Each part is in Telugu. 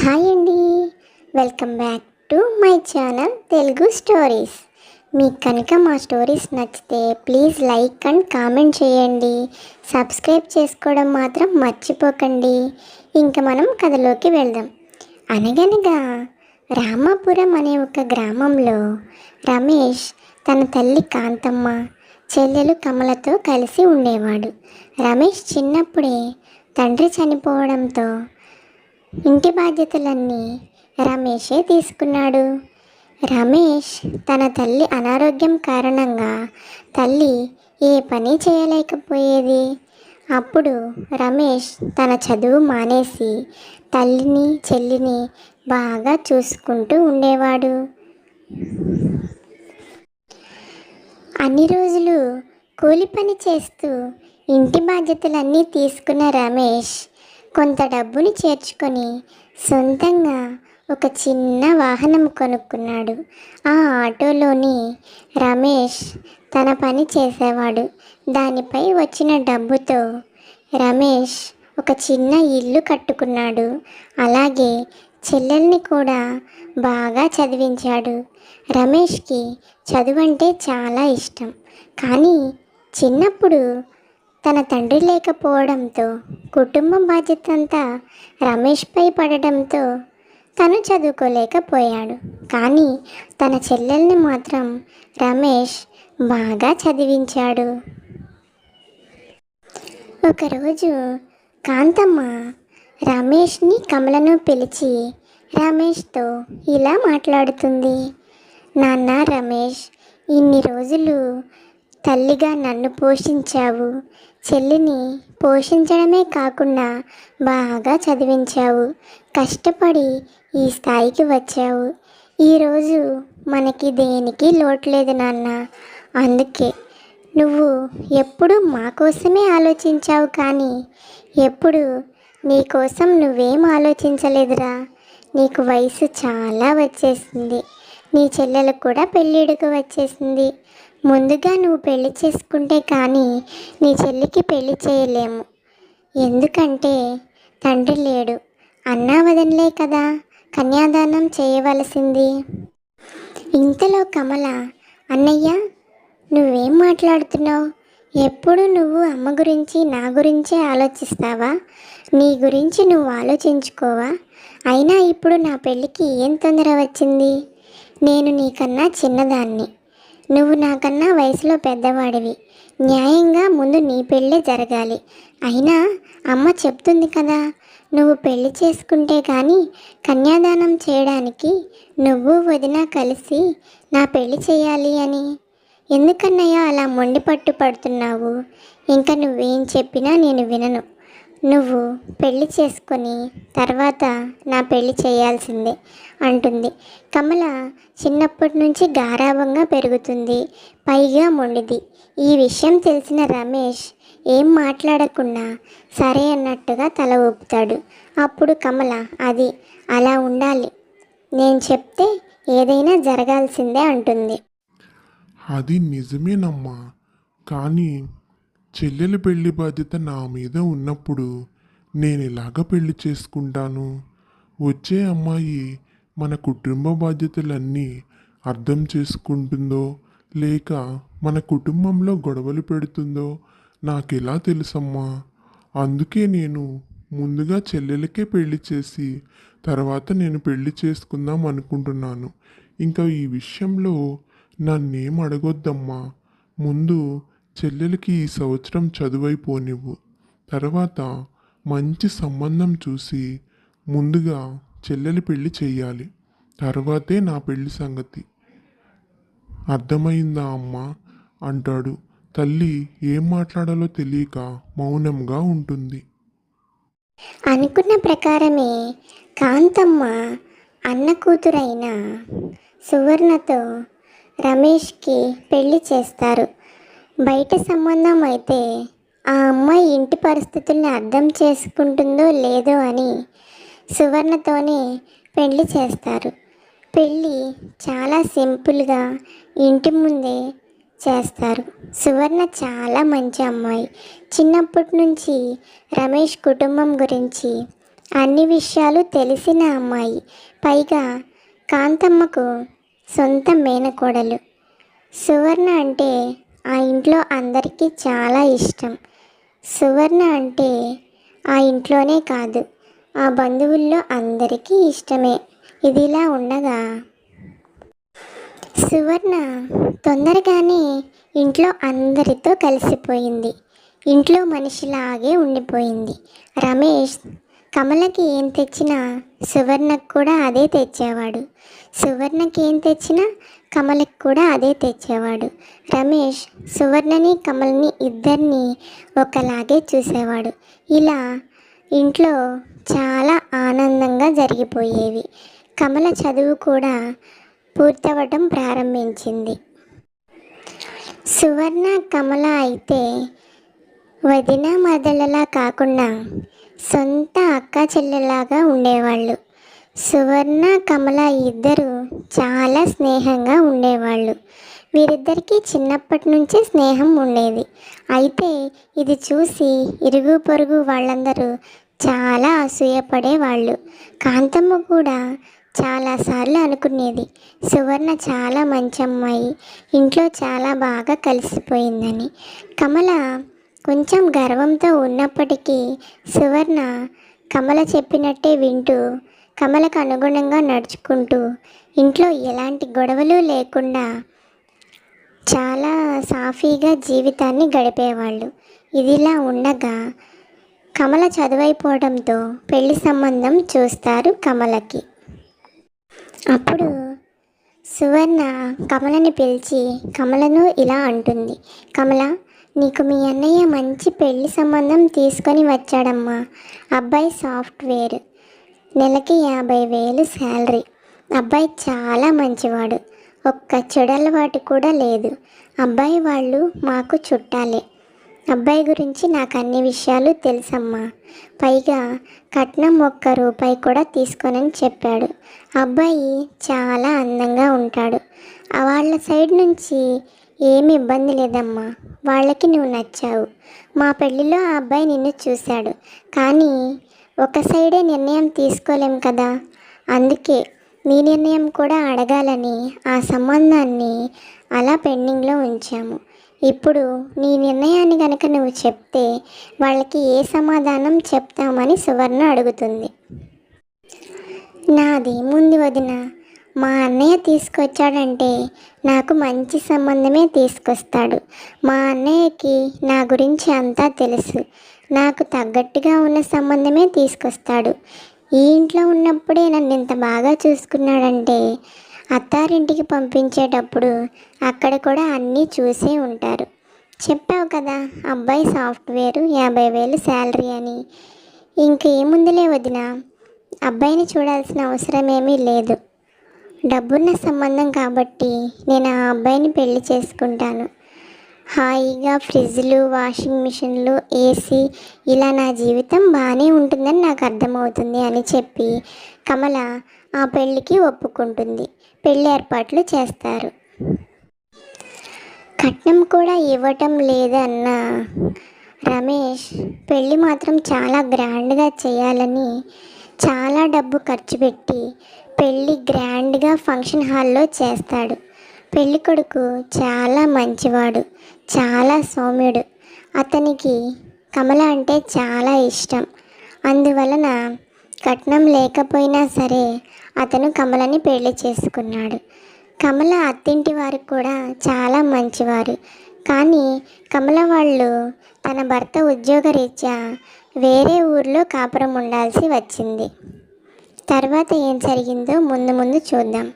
హాయ్ అండి, welcome back to my channel Telugu stories. మీకు కనుక మా స్టోరీస్ నచ్చితే ప్లీజ్ లైక్ అండ్ కామెంట్ చేయండి. సబ్స్క్రైబ్ చేసుకోవడం మాత్రం మర్చిపోకండి. ఇంకా మనం కథలోకి వెళ్దాం. అనగనగా రామాపురం అనే ఒక గ్రామంలో రమేష్ తన తల్లి కాంతమ్మ, చెల్లెలు కమలతో కలిసి ఉండేవాడు. రమేష్ చిన్నప్పుడే తండ్రి చనిపోవడంతో ఇంటి బాధ్యతలన్నీ రమేషే తీసుకున్నాడు. రమేష్ తన తల్లి అనారోగ్యం కారణంగా తల్లి ఏ పని చేయలేకపోయేది. అప్పుడు రమేష్ తన చదువు మానేసి తల్లిని చెల్లిని బాగా చూసుకుంటూ ఉండేవాడు. అన్ని రోజులు కూలి పని చేస్తూ ఇంటి బాధ్యతలన్నీ తీసుకున్న రమేష్ కొంత డబ్బుని చేర్చుకొని సొంతంగా ఒక చిన్న వాహనం కొనుక్కున్నాడు. ఆ ఆటోలోని రమేష్ తన పని చేసేవాడు. దానిపై వచ్చిన డబ్బుతో రమేష్ ఒక చిన్న ఇల్లు కట్టుకున్నాడు. అలాగే చెల్లెల్ని కూడా బాగా చదివించాడు. రమేష్కి చదువు అంటే చాలా ఇష్టం. కానీ చిన్నప్పుడు తన తండ్రి లేకపోవడంతో కుటుంబం బాధ్యత అంతా రమేష్పై పడడంతో తను చదువుకోలేకపోయాడు. కానీ తన చెల్లెల్ని మాత్రం రమేష్ బాగా చదివించాడు. ఒకరోజు కాంతమ్మ రమేష్ని కమలను పిలిచి రమేష్తో ఇలా మాట్లాడుతుంది. నాన్న రమేష్, ఇన్ని రోజులు తల్లిగా నన్ను పోషించావు, చెల్లిని పోషించడమే కాకుండా బాగా చదివించావు, కష్టపడి ఈ స్థాయికి వచ్చావు. ఈరోజు మనకి దేనికి లోటు లేదు నాన్న. అందుకే నువ్వు ఎప్పుడు మా కోసమే ఆలోచించావు, కానీ ఎప్పుడు నీ కోసం నువ్వేం ఆలోచించలేదురా. నీకు వయసు చాలా వచ్చేసింది, నీ చెల్లెలకు కూడా పెళ్ళిడుకు వచ్చేసింది. ముందుగా నువ్వు పెళ్లి చేసుకుంటే కానీ నీ చెల్లికి పెళ్లి చేయలేము. ఎందుకంటే తండ్రి లేడు, అన్నా వదనలే కదా కన్యాదానం చేయవలసింది. ఇంతలో కమల, అన్నయ్య నువ్వేం మాట్లాడుతున్నావు? ఎప్పుడు నువ్వు అమ్మ గురించి నా గురించే ఆలోచిస్తావా? నీ గురించి నువ్వు ఆలోచించుకోవా? అయినా ఇప్పుడు నా పెళ్ళికి ఏం తొందర వచ్చింది? నేను నీకన్నా చిన్నదాన్ని, నువ్వు నాకన్నా వయసులో పెద్దవాడివి. న్యాయంగా ముందు నీ పెళ్ళే జరగాలి. అయినా అమ్మ చెప్తుంది కదా, నువ్వు పెళ్లి చేసుకుంటే కానీ కన్యాదానం చేయడానికి నువ్వు వదిన కలిసి నా పెళ్లి చేయాలి అని. ఎందుకన్నయ్య అలా మొండి పట్టు పడుతున్నావు? ఇంకా నువ్వేం చెప్పినా నేను వినను. నువ్వు పెళ్లి చేసుకొని తర్వాత నా పెళ్లి చేయాల్సిందే అంటుంది. కమల చిన్నప్పటి నుంచి గారాబంగా పెరుగుతుంది, పైగా మొండిది. ఈ విషయం తెలిసిన రమేష్ ఏం మాట్లాడకుండా సరే అన్నట్టుగా తల ఊపుతాడు. అప్పుడు కమల, అది అలా ఉండాలి, నేను చెప్తే ఏదైనా జరగాల్సిందే అంటుంది. అది నిజమేనమ్మా, కానీ చెల్లెల పెళ్లి బాధ్యత నా మీద ఉన్నప్పుడు నేను ఎలాగ పెళ్లి చేసుకుంటాను? వచ్చే అమ్మాయి మన కుటుంబ బాధ్యతలన్నీ అర్థం చేసుకుంటుందో లేక మన కుటుంబంలో గొడవలు పెడుతుందో నాకెలా తెలుసమ్మా? అందుకే నేను ముందుగా చెల్లెలకే పెళ్లి చేసి తర్వాత నేను పెళ్లి చేసుకుందాం అనుకుంటున్నాను. ఇంకా ఈ విషయంలో నన్నేం అడగొద్దమ్మా. ముందు చెల్లెలకి ఈ సంవత్సరం చదువైపోనివ్వు, తర్వాత మంచి సంబంధం చూసి ముందుగా చెల్లెలి పెళ్లి చెయ్యాలి, తర్వాతే నా పెళ్లి సంగతి. అర్థమైందా అమ్మా అంటాడు. తల్లి ఏం మాట్లాడాలో తెలియక మౌనంగా ఉంటుంది. అనుకున్న ప్రకారమే కాంతమ్మ అన్న కూతురైన సువర్ణతో రమేష్కి పెళ్లి చేస్తారు. బయట సంబంధం అయితే ఆ అమ్మాయి ఇంటి పరిస్థితుల్ని అర్థం చేసుకుంటుందో లేదో అని సువర్ణతోనే పెళ్లి చేస్తారు. పెళ్ళి చాలా సింపుల్గా ఇంటి ముందే చేస్తారు. సువర్ణ చాలా మంచి అమ్మాయి. చిన్నప్పటి నుంచి రమేష్ కుటుంబం గురించి అన్ని విషయాలు తెలిసిన అమ్మాయి. పైగా కాంతమ్మకు సొంత మేనకోడలు. సువర్ణ అంటే ఆ ఇంట్లో అందరికీ చాలా ఇష్టం. సువర్ణ అంటే ఆ ఇంట్లోనే కాదు, ఆ బంధువుల్లో అందరికీ ఇష్టమే. ఇదిలా ఉండగా సువర్ణ తొందరగానే ఇంట్లో అందరితో కలిసిపోయింది. ఇంట్లో మనిషిలాగే ఉండిపోయింది. రమేష్ కమలకి ఏం తెచ్చినా సువర్ణకు కూడా అదే తెచ్చేవాడు. సువర్ణకి ఏం తెచ్చినా కమలకి కూడా అదే తెచ్చేవాడు. రమేష్ సువర్ణని కమల్ని ఇద్దరిని ఒకలాగే చూసేవాడు. ఇలా ఇంట్లో చాలా ఆనందంగా జరిగిపోయేవి. కమల చదువు కూడా పూర్తవటం ప్రారంభించింది. సువర్ణ కమల అయితే వదిన మరదలలా కాకుండా సొంత అక్క చెల్లెలాగా ఉండేవాళ్ళు. సువర్ణ కమల ఇద్దరు చాలా స్నేహంగా ఉండేవాళ్ళు. వీరిద్దరికీ చిన్నప్పటి నుంచే స్నేహం ఉండేది. అయితే ఇది చూసి ఇరుగు పొరుగు వాళ్ళందరూ చాలా అసూయపడేవాళ్ళు. కాంతమ్మ కూడా చాలాసార్లు అనుకునేది, సువర్ణ చాలా మంచి అమ్మాయి, ఇంట్లో చాలా బాగా కలిసిపోయిందని. కమల కొంచెం గర్వంతో ఉన్నప్పటికీ సువర్ణ కమల చెప్పినట్టే వింటూ కమలకు అనుగుణంగా నడుచుకుంటూ ఇంట్లో ఎలాంటి గొడవలు లేకుండా చాలా సాఫీగా జీవితాన్ని గడిపేవాళ్ళు. ఇదిలా ఉండగా కమల చదువైపోవడంతో పెళ్లి సంబంధం చూస్తారు కమలకి. అప్పుడు సువర్ణ కమలని పిలిచి కమలను ఇలా అంటుంది, కమల, నీకు మీ అన్నయ్య మంచి పెళ్లి సంబంధం తీసుకొని వచ్చాడమ్మా. అబ్బాయి సాఫ్ట్వేర్, నెలకి 50,000 శాలరీ. అబ్బాయి చాలా మంచివాడు, ఒక్క చెడలవాటు కూడా లేదు. అబ్బాయి వాళ్ళు మాకు చుట్టాలే. అబ్బాయి గురించి నాకు అన్ని విషయాలు తెలుసమ్మా. పైగా కట్నం ₹1 కూడా తీసుకోనని చెప్పాడు. అబ్బాయి చాలా అందంగా ఉంటాడు. వాళ్ళ సైడ్ నుంచి ఏమి ఇబ్బంది లేదమ్మా. వాళ్ళకి నువ్వు నచ్చావు. మా పెళ్ళిలో ఆ అబ్బాయి నిన్ను చూశాడు. కానీ ఒక సైడే నిర్ణయం తీసుకోలేం కదా. అందుకే నీ నిర్ణయం కూడా అడగాలని ఆ సంబంధాన్ని అలా పెండింగ్లో ఉంచాము. ఇప్పుడు నీ నిర్ణయాన్ని కనుక నువ్వు చెప్తే వాళ్ళకి ఏ సమాధానం చెప్తామని సువర్ణ అడుగుతుంది. నాదేముంది వదిన, మా అన్నయ్య తీసుకొచ్చాడంటే నాకు మంచి సంబంధమే తీసుకొస్తాడు. మా అన్నయ్యకి నా గురించి అంతా తెలుసు. నాకు తగ్గట్టుగా ఉన్న సంబంధమే తీసుకొస్తాడు. ఈ ఇంట్లో ఉన్నప్పుడే నన్ను ఇంత బాగా చూసుకున్నాడంటే అత్తారింటికి పంపించేటప్పుడు అక్కడ కూడా అన్నీ చూసే ఉంటారు. చెప్పావు కదా అబ్బాయి సాఫ్ట్వేరు, 50,000 శాలరీ అని. ఇంకేముందిలే వదిన, అబ్బాయిని చూడాల్సిన అవసరం ఏమీ లేదు. డబ్బున్న సంబంధం కాబట్టి నేను ఆ అబ్బాయిని పెళ్లి చేసుకుంటాను. హాయిగా ఫ్రిడ్జ్లు, వాషింగ్ మిషన్లు, ఏసీ, ఇలా నా జీవితం బాగానే ఉంటుందని నాకు అర్థమవుతుంది అని చెప్పి కమల ఆ పెళ్ళికి ఒప్పుకుంటుంది. పెళ్ళి ఏర్పాట్లు చేస్తారు. కట్నం కూడా ఇవ్వటం లేదన్న రమేష్ పెళ్ళి మాత్రం చాలా గ్రాండ్గా చేయాలని చాలా డబ్బు ఖర్చు పెట్టి పెళ్ళి గ్రాండ్గా ఫంక్షన్ హాల్లో చేస్తాడు. పెళ్ళి కొడుకు చాలా మంచివాడు, చాలా సౌమ్యుడు. అతనికి కమల అంటే చాలా ఇష్టం. అందువలన కట్నం లేకపోయినా సరే అతను కమలని పెళ్లి చేసుకున్నాడు. కమల అత్తింటి వారు కూడా చాలా మంచివారు. కానీ కమల వాళ్ళు తన భర్త ఉద్యోగరీత్యా వేరే ఊర్లో కాపురం ఉండాల్సి వచ్చింది. తర్వాత ఏం జరిగిందో ముందు ముందు చూద్దాం.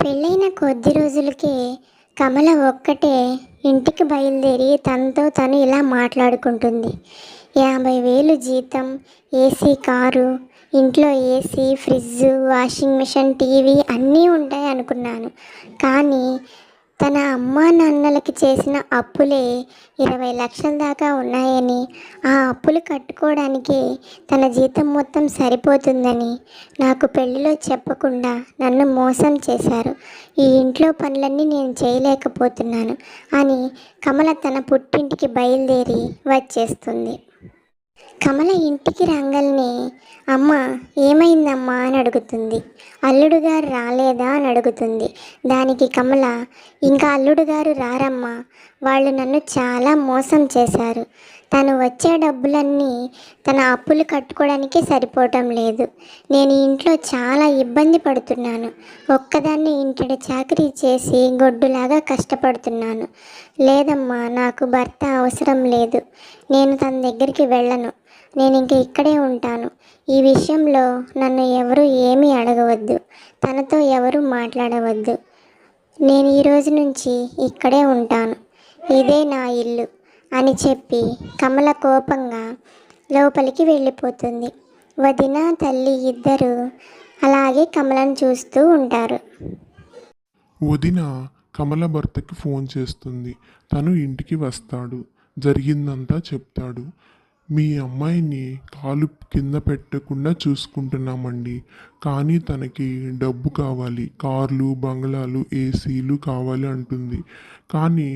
పెళ్ళైన కొద్ది రోజులకే కమల ఒక్కటే ఇంటికి బయలుదేరి తనతో తను ఇలా మాట్లాడుకుంటుంది. 50,000 జీతం, ఏసీ కారు, ఇంట్లో AC, fridge, washing machine, TV అన్నీ ఉంటాయి అనుకున్నాను. కానీ తన అమ్మా నాన్నలకి చేసిన అప్పులే 20 లక్షల దాకా ఉన్నాయని, ఆ అప్పులు కట్టుకోవడానికి తన జీతం మొత్తం సరిపోతుందని నాకు పెళ్లిలో చెప్పకుండా నన్ను మోసం చేశారు. ఈ ఇంట్లో పనులన్నీ నేను చేయలేకపోతున్నాను అని కమల తన పుట్టింటికి బయలుదేరి వచ్చేస్తుంది. కమల ఇంటికి రాగానే అమ్మ ఏమైందమ్మా అని అడుగుతుంది. అల్లుడు గారు రాలేదా అని అడుగుతుంది. దానికి కమల ఇంకా అల్లుడు గారు రారమ్మా, వాళ్ళు నన్ను చాలా మోసం చేశారు. తను వచ్చే డబ్బులన్నీ తన అప్పులు కట్టుకోవడానికే సరిపోవటం లేదు. నేను ఇంట్లో చాలా ఇబ్బంది పడుతున్నాను. ఒక్కదాన్ని ఇంటిని చాకరీ చేసి గొడ్డులాగా కష్టపడుతున్నాను. లేదమ్మా, నాకు భర్త అవసరం లేదు. నేను తన దగ్గరికి వెళ్ళను. నేను ఇంక ఇక్కడే ఉంటాను. ఈ విషయంలో నన్ను ఎవరు ఏమీ అడగవద్దు. తనతో ఎవరు మాట్లాడవద్దు. నేను ఈ రోజు నుంచి ఇక్కడే ఉంటాను. ఇదే నా ఇల్లు అని చెప్పి కమల కోపంగా లోపలికి వెళ్ళిపోతుంది. వదిన తల్లి ఇద్దరు అలాగే కమలను చూస్తూ ఉంటారు. వదిన కమల భర్తకి ఫోన్ చేస్తుంది. తను ఇంటికి వస్తాడు. జరిగిందంతా చెప్తాడు. మీ అమ్మాయిని కాలు కింద పెట్టకుండా చూసుకుంటున్నామండి, కానీ తనకి డబ్బు కావాలి, కార్లు, బంగ్లాలు, ఏసీలు కావాలి అంటుంది. కానీ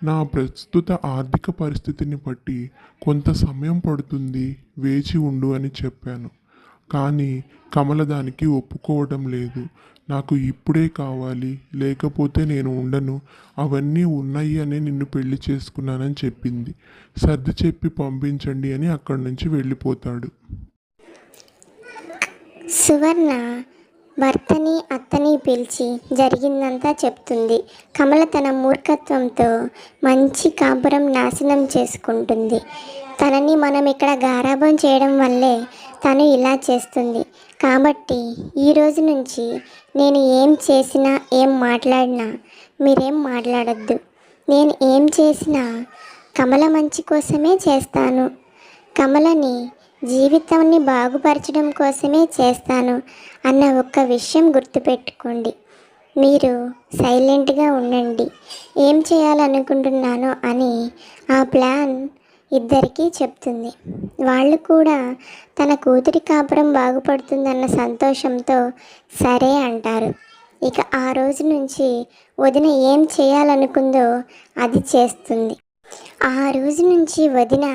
నా ప్రస్తుత ఆర్థిక పరిస్థితిని బట్టి కొంత సమయం పడుతుంది, వేచి ఉండు అని చెప్పాను. కానీ కమల దానికి ఒప్పుకోవడం లేదు. నాకు ఇప్పుడే కావాలి, లేకపోతే నేను ఉండను, అవన్నీ ఉన్నాయి అనే నిన్ను పెళ్లి చేసుకున్నానని చెప్పింది. సర్ది చెప్పి పంపించండి అని అక్కడి నుంచి వెళ్ళిపోతాడు. సువర్ణ భర్తని అత్తని పిలిచి జరిగిందంతా చెప్తుంది. కమల తన మూర్ఖత్వంతో మంచి కాపురం నాశనం చేసుకుంటుంది. తనని మనం ఇక్కడ గారాబం చేయడం వల్లే తను ఇలా చేస్తుంది. కాబట్టి ఈ రోజు నుంచి నేను ఏం చేసినా ఏం మాట్లాడినా మీరేం మాట్లాడద్దు. నేను ఏం చేసినా కమల మంచి కోసమే చేస్తాను. కమలని జీవితాన్ని బాగుపరచడం కోసమే చేస్తాను అన్న ఒక్క విషయం గుర్తుపెట్టుకోండి. మీరు సైలెంట్గా ఉండండి. ఏం చేయాలనుకుంటున్నానో అని ఆ ప్లాన్ ఇద్దరికీ చెప్తుంది. వాళ్ళు కూడా తన కూతురి కాపురం బాగుపడుతుందన్న సంతోషంతో సరే అంటారు. ఇక ఆ రోజు నుంచి వదిన ఏం చేయాలనుకుందో అది చేస్తుంది. ఆ రోజు నుంచి వదిన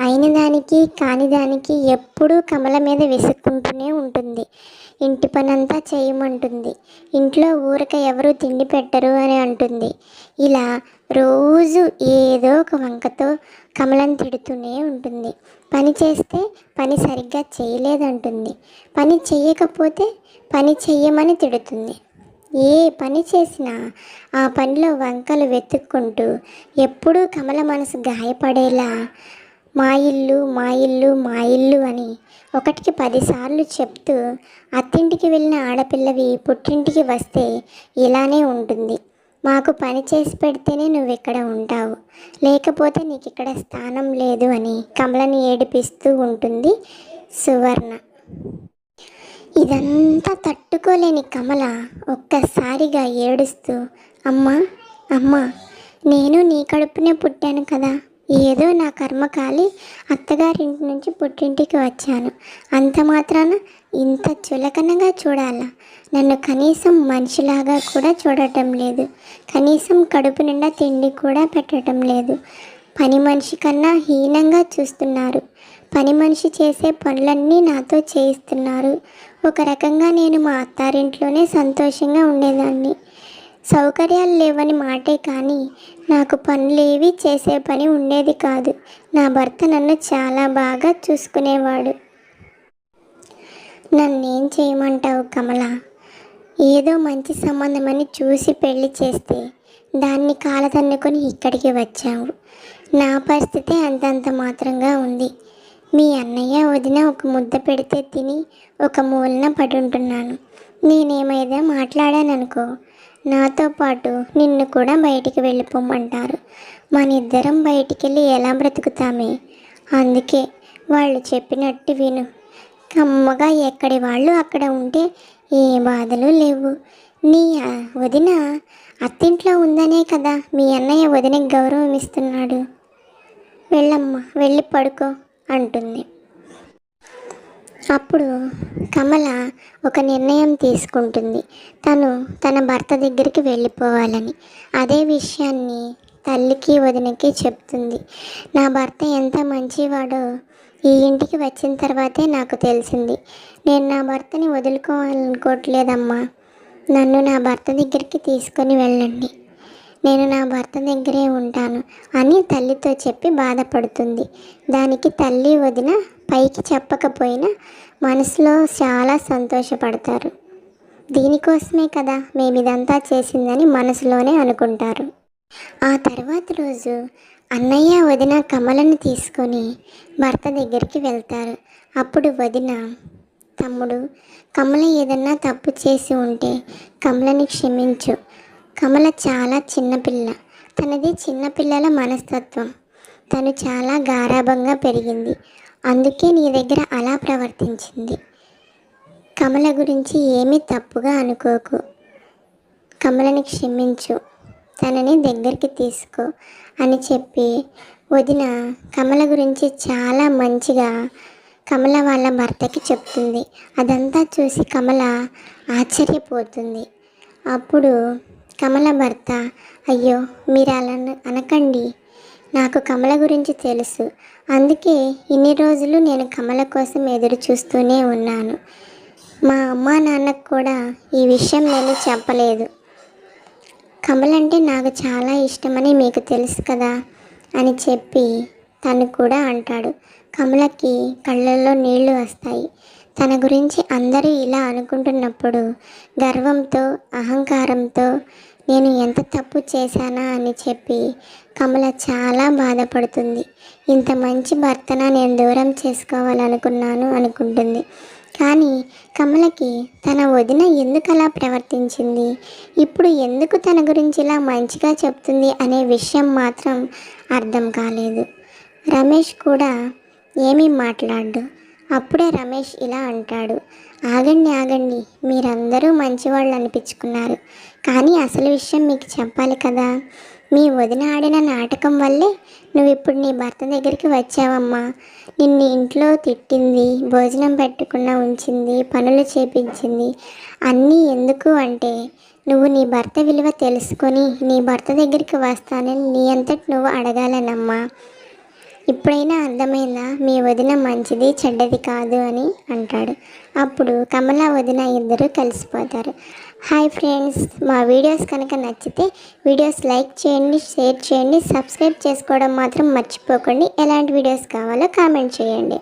అయిన దానికి కాని దానికి ఎప్పుడూ కమల మీద విసుక్కుంటూనే ఉంటుంది. ఇంటి పనంతా చేయమంటుంది. ఇంట్లో ఊరక ఎవరు తిండి పెట్టరు అని అంటుంది. ఇలా రోజు ఏదో ఒక వంకతో కమలను తిడుతూనే ఉంటుంది. పని చేస్తే పని సరిగ్గా చేయలేదంటుంది. పని చెయ్యకపోతే పని చెయ్యమని తిడుతుంది. ఏ పని చేసినా ఆ పనిలో వంకలు వెతుక్కుంటూ ఎప్పుడూ కమల మనసు గాయపడేలా మా ఇల్లు మా ఇల్లు మా ఇల్లు అని ఒకటికి 10 సార్లు చెప్తూ అత్తింటికి వెళ్ళిన ఆడపిల్లవి పుట్టింటికి వస్తే ఇలానే ఉంటుంది. మాకు పని చేసి పెడితేనే నువ్వు ఇక్కడ ఉంటావు, లేకపోతే నీకు ఇక్కడ స్థానం లేదు అని కమలని ఏడిపిస్తూ ఉంటుంది సువర్ణ. ఇదంతా తట్టుకోలేని కమల ఒక్కసారిగా ఏడుస్తూ, అమ్మా అమ్మా, నేను నీ కడుపునే పుట్టాను కదా, ఏదో నా కర్మకాలి అత్తగారింటి నుంచి పుట్టింటికి వచ్చాను, అంత మాత్రాన ఇంత చులకనగా చూడాలా? నన్ను కనీసం మనిషిలాగా కూడా చూడటం లేదు, కనీసం కడుపు నిండా తిండి కూడా పెట్టడం లేదు, పని మనిషి కన్నా హీనంగా చూస్తున్నారు, పని మనిషి చేసే పనులన్నీ నాతో చేయిస్తున్నారు. ఒక రకంగా నేను మా అత్తారింట్లోనే సంతోషంగా ఉండేదాన్ని. సౌకర్యాలు లేవని మాటే కానీ నాకు పనులేవి చేసే పని ఉండేది కాదు. నా భర్త నన్ను చాలా బాగా చూసుకునేవాడు. నన్నేం చేయమంటావు కమల? ఏదో మంచి సంబంధమని చూసి పెళ్లి చేస్తే దాన్ని కాలదన్నుకొని ఇక్కడికి వచ్చావు. నా పరిస్థితి అంతంత మాత్రంగా ఉంది. మీ అన్నయ్య వదిన ఒక ముద్ద పెడితే తిని ఒక మూలన పడి ఉంటున్నాను. నేనేమైనా మాట్లాడాననుకో, నాతో పాటు నిన్ను కూడా బయటికి వెళ్ళిపోమంటారు. మనిద్దరం బయటికి వెళ్ళి ఎలా బ్రతుకుతామే? అందుకే వాళ్ళు చెప్పినట్టు విను. కమ్మగా ఎక్కడి వాళ్ళు అక్కడ ఉంటే ఏ బాధలు లేవు. నీ వదిన అత్తింట్లో ఉందనే కదా మీ అన్నయ్య వదినకి గౌరవం ఇస్తున్నాడు. వెళ్ళమ్మా, వెళ్ళి పడుకో అంటుంది. అప్పుడు కమల ఒక నిర్ణయం తీసుకుంటుంది. తను తన భర్త దగ్గరికి వెళ్ళిపోవాలని. అదే విషయాన్ని తల్లికి వదినకి చెప్తుంది. నా భర్త ఎంత మంచివాడో ఈ ఇంటికి వచ్చిన తర్వాతే నాకు తెలిసింది. నేను నా భర్తని వదులుకోవాలనుకోవట్లేదమ్మా. నన్ను నా భర్త దగ్గరికి తీసుకొని వెళ్ళండి. నేను నా భర్త దగ్గరే ఉంటాను అని తల్లితో చెప్పి బాధపడుతుంది. దానికి తల్లి వదిన పైకి చెప్పకపోయినా మనసులో చాలా సంతోషపడతారు. దీనికోసమే కదా మేము ఇదంతా చేసిందని మనసులోనే అనుకుంటారు. ఆ తర్వాత రోజు అన్నయ్య వదిన కమలను తీసుకొని భర్త దగ్గరికి వెళ్తారు. అప్పుడు వదిన, తమ్ముడు, కమల ఏదన్నా తప్పు చేసి ఉంటే కమలని క్షమించు. కమల చాలా చిన్నపిల్ల. తనది చిన్నపిల్లల మనస్తత్వం. తను చాలా గారాబంగా పెరిగింది. అందుకే నీ దగ్గర అలా ప్రవర్తించింది. కమల గురించి ఏమీ తప్పుగా అనుకోకు. కమలని క్షమించు, తనని దగ్గరికి తీసుకో అని చెప్పి వదిన కమల గురించి చాలా మంచిగా కమల వాళ్ళ భర్తకి చెప్తుంది. అదంతా చూసి కమల ఆశ్చర్యపోతుంది. అప్పుడు కమల భర్త, అయ్యో మీరు అలా అనకండి, నాకు కమల గురించి తెలుసు. అందుకే ఇన్ని రోజులు నేను కమల కోసం ఎదురు చూస్తూనే ఉన్నాను. మా అమ్మా నాన్నకు కూడా ఈ విషయం నేను చెప్పలేదు. కమల అంటే నాకు చాలా ఇష్టమని మీకు తెలుసు కదా అని చెప్పి తను కూడా అంటాడు. కమలకి కళ్ళల్లో నీళ్లు వస్తాయి. తన గురించి అందరూ ఇలా అనుకుంటున్నప్పుడు గర్వంతో అహంకారంతో నేను ఎంత తప్పు చేశానా అని చెప్పి కమల చాలా బాధపడుతుంది. ఇంత మంచి భర్తన నేను దూరం చేసుకోవాలనుకున్నాను అనుకుంటుంది. కానీ కమలకి తన వదిన ఎందుకు అలా ప్రవర్తించింది, ఇప్పుడు ఎందుకు తన గురించి ఇలా మంచిగా చెప్తుంది అనే విషయం మాత్రం అర్థం కాలేదు. రమేష్ కూడా ఏమీ మాట్లాడు. అప్పుడే రమేష్ ఇలా అంటాడు, ఆగండి ఆగండి, మీరందరూ మంచివాళ్ళు అనిపించుకున్నారు, కానీ అసలు విషయం మీకు చెప్పాలి కదా. మీ వదిన ఆడిన నాటకం వల్లే నువ్వు ఇప్పుడు నీ భర్త దగ్గరికి వచ్చావమ్మా. నిన్ను ఇంట్లో తిట్టింది, భోజనం పెట్టకుండా ఉంచింది, పనులు చేపించింది. అన్నీ ఎందుకు అంటే నువ్వు నీ భర్త విలువ తెలుసుకొని నీ భర్త దగ్గరికి వస్తానని నీ అంతటి నువ్వు అడగాలనమ్మా. ఇప్పుడైనా అర్థమైందా మీ వదిన మంచిది చెడ్డది కాదు అని అంటాడు. అప్పుడు కమల వదిన ఇద్దరు కలిసిపోతారు. హాయ్ ఫ్రెండ్స్, మా వీడియోస్ కనుక నచ్చితే వీడియోస్ లైక్ చేయండి, షేర్ చేయండి, సబ్స్క్రైబ్ చేసుకోవడం మాత్రం మర్చిపోకండి. ఎలాంటి వీడియోస్ కావాలో కామెంట్ చేయండి.